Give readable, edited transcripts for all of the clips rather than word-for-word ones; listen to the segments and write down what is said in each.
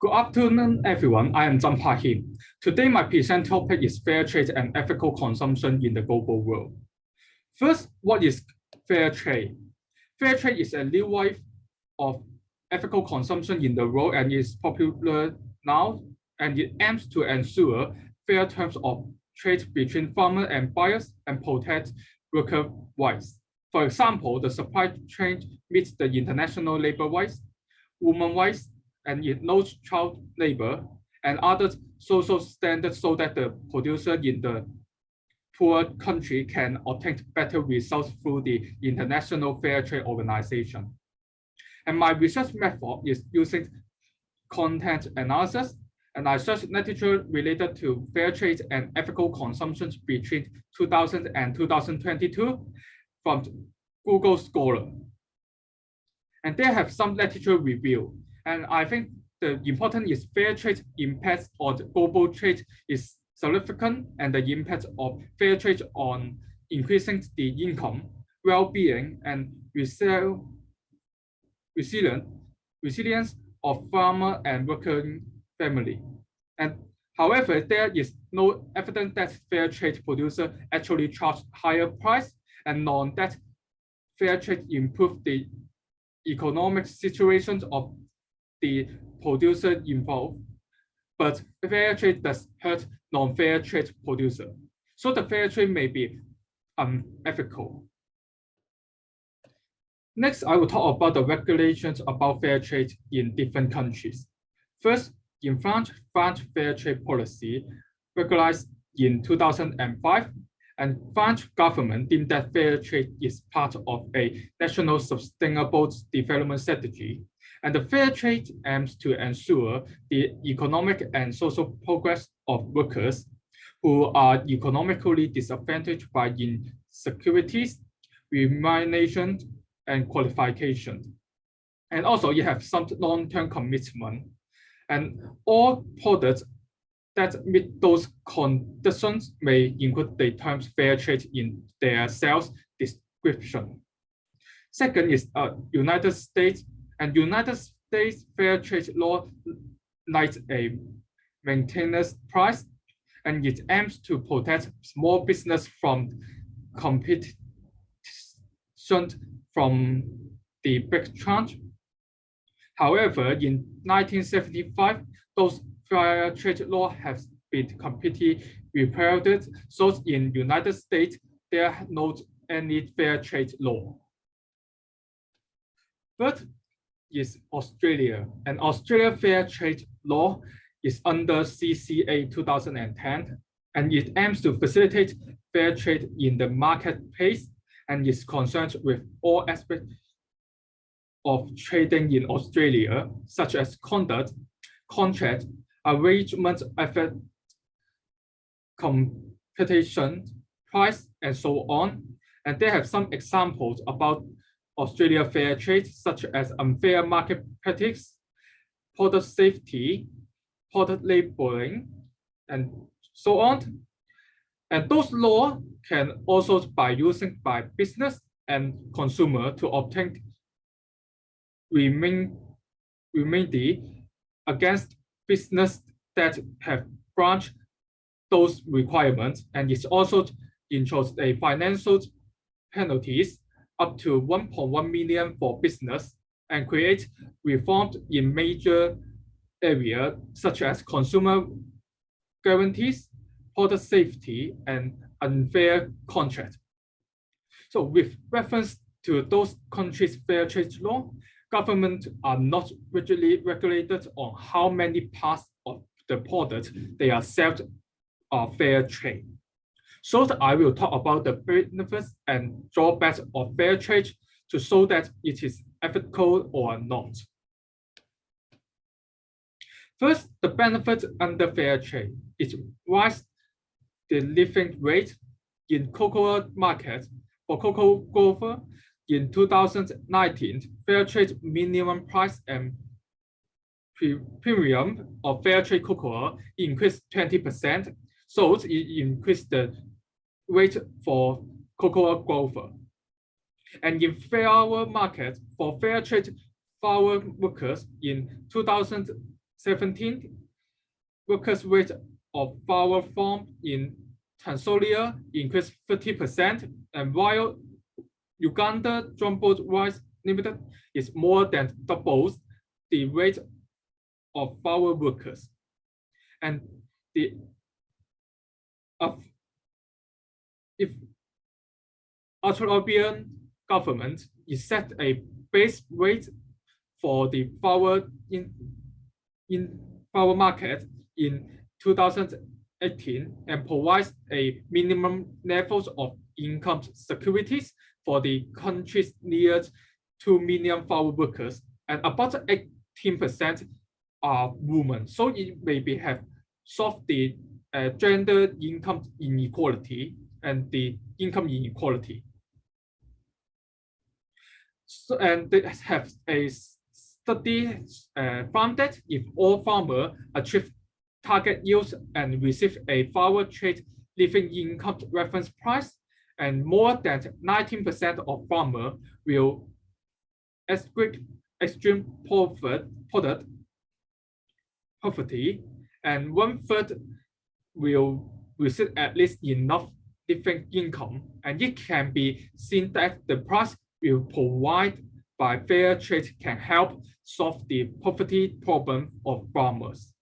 Good afternoon, everyone. I am Zhang Him. Today, my present topic is fair trade and ethical consumption in the global world. First, what is fair trade? Fair trade is a new wave of ethical consumption in the world and is popular now, and it aims to ensure fair terms of trade between farmers and buyers and protect worker rights. For example, the supply chain meets the international labor rights, women rights, and it knows child labor and other social standards so that the producer in the poor country can obtain better results through the International Fair Trade Organization. And my research method is using content analysis, and I searched literature related to fair trade and ethical consumption between 2000 and 2022 from Google Scholar. And they have some literature review. And I think the important is fair trade impact on global trade is significant, and the impact of fair trade on increasing the income, well-being, and resilience of farmer and working family. And however, there is no evidence that fair trade producer actually charge higher price, and none that fair trade improve the economic situations of the producer involved, but fair trade does hurt non-fair trade producer. So the fair trade may be unethical. Next, I will talk about the regulations about fair trade in different countries. First, in France, French fair trade policy regularized in 2005, and French government deemed that fair trade is part of a national sustainable development strategy. And the fair trade aims to ensure the economic and social progress of workers who are economically disadvantaged by insecurities, remuneration, and qualification. And also you have some long-term commitment. And all products that meet those conditions may include the terms fair trade in their sales description. Second is United States. And United States fair trade law lights a maintenance price, and it aims to protect small business from competition from the big giants. However, in 1975, those fair trade law have been completely repealed. So in United States, there are not any fair trade law. But is Australia, and Australia fair trade law is under CCA 2010, and it aims to facilitate fair trade in the marketplace and is concerned with all aspects of trading in Australia, such as conduct, contract, arrangement, effort, competition, price, and so on. And they have some examples about Australia fair trade, such as unfair market practice, product safety, product labeling, and so on. And those laws can also be used by business and consumer to obtain remedy against business that have breached those requirements. And it's also introduced a financial penalties up to 1.1 million for business, and create reforms in major areas such as consumer guarantees, product safety, and unfair contract. So with reference to those countries' fair trade law, governments are not rigidly regulated on how many parts of the product they are sold of fair trade. So I will talk about the benefits and drawbacks of fair trade to show that it is ethical or not. First, the benefit under fair trade. It raises the living rate in cocoa market for cocoa grower. In 2019, fair trade minimum price and premium of fair trade cocoa increased 20%. So it increased the rate for cocoa grower. And in flower market, for fair trade flower workers in 2000 2017, workers' wage of flour farm in Tanzania increased 30%, and while Uganda Jumbo Rice Limited is more than doubles the rate of flour workers. And the if Australian government is set a base rate for the flour in flour market in 2018 and provides a minimum levels of income securities for the country's near 2 million flour workers, and about 18% are women. So it maybe have solved the gender income inequality and the income inequality. So, and they have a study found that if all farmers achieve target yields and receive a flour trade living income reference price, and more than 19% of farmers will escape extreme poverty, and 1/3 will receive at least enough living income, and it can be seen that the price will provide by fair trade can help solve the poverty problem of farmers.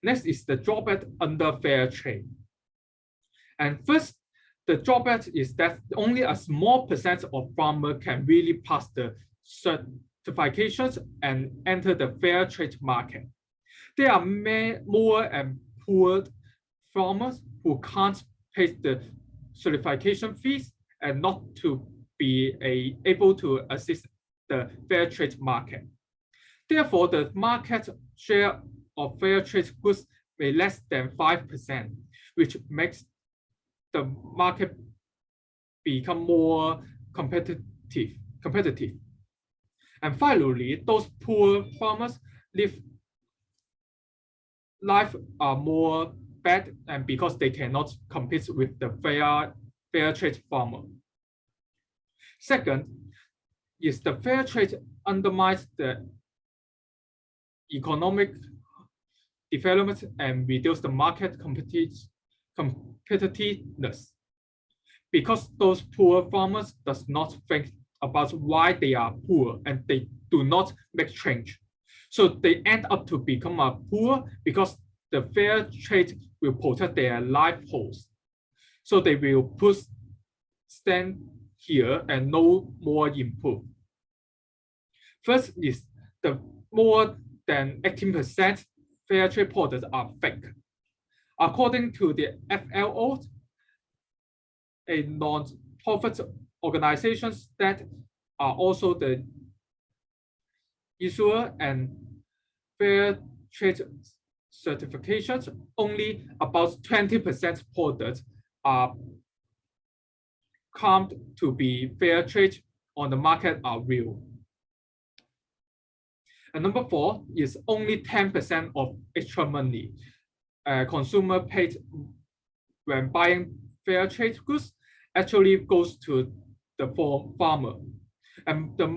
Next is the drawback under fair trade. And first, the drawback is that only a small percent of farmers can really pass the certifications and enter the fair trade market. There are more and poor farmers who can't pay the certification fees and not to be able to assist the fair trade market. Therefore, the market share of fair trade goods may less than 5%, which makes the market become more competitive. And finally, those poor farmers life are more bad, and because they cannot compete with the fair trade farmer. Second is the fair trade undermines the economic development and reduce the market competitiveness, because those poor farmers does not think about why they are poor and they do not make change. So they end up to become poor because the fair trade will protect their livelihoods. So they will stand here and no more improve. First is the more than 18% fair trade products are fake. According to the FLO, a non-profit organizations that are also the issuer and fair trade certifications, only about 20% products are claimed to be fair trade on the market are real. And number 4 is only 10% of extra money consumer paid when buying fair trade goods actually goes to the farmer. And the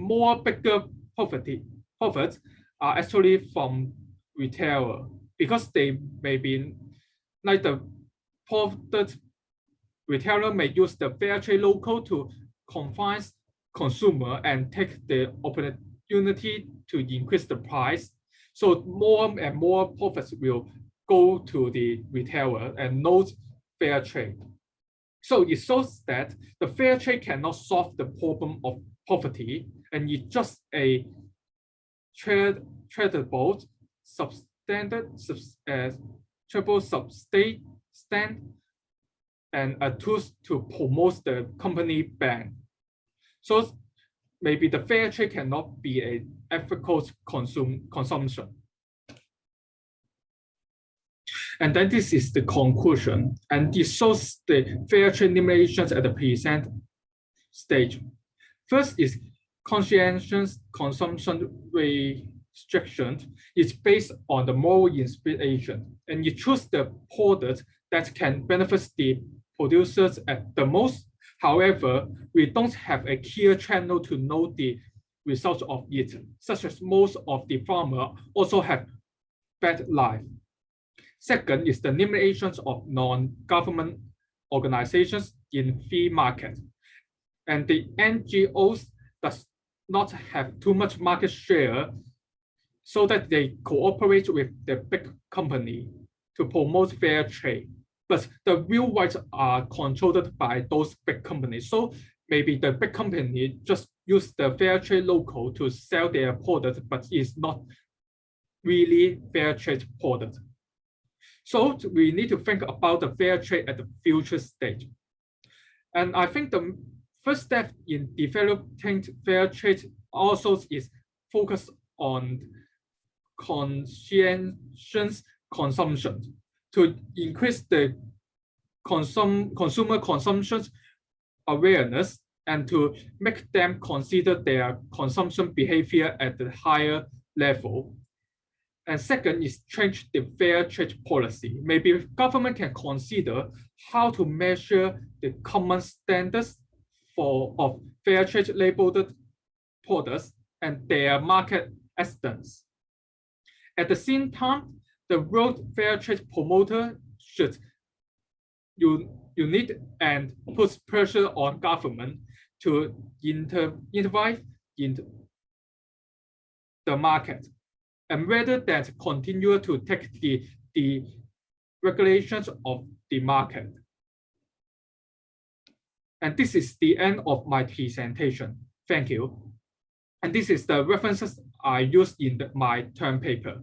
bigger profits are actually from retailer, because they may be like the product retailer may use the fair trade logo to convince consumer and take the opportunity to increase the price. So more and more profits will go to the retailer and not fair trade. So it shows that the fair trade cannot solve the problem of poverty, and it's just a tradable substance and a tool to promote the company brand. So maybe the fair trade cannot be an ethical consumption. And then this is the conclusion, and it shows the fair trade limitations at the present stage. First is conscientious consumption restriction is based on the moral inspiration, and you choose the product that can benefit the producers at the most. However, we don't have a clear channel to know the results of it, such as most of the farmers also have bad life. Second is the limitations of non-government organizations in free market. And the NGOs does not have too much market share so that they cooperate with the big company to promote fair trade. But the real rights are controlled by those big companies. So maybe the big company just use the fair trade logo to sell their product, but it's not really fair trade product. So we need to think about the fair trade at the future stage. And I think the first step in developing fair trade also is focus on conscientious consumption to increase the consumer consumption awareness and to make them consider their consumption behavior at the higher level. And second is change the fair trade policy. Maybe government can consider how to measure the common standards of fair trade labeled products and their market acceptance. At the same time, the World Fair Trade Promoter should unite and put pressure on government to intervene in the market, and rather than continue to take the regulations of the market. And this is the end of my presentation. Thank you. And this is the references I used in my term paper.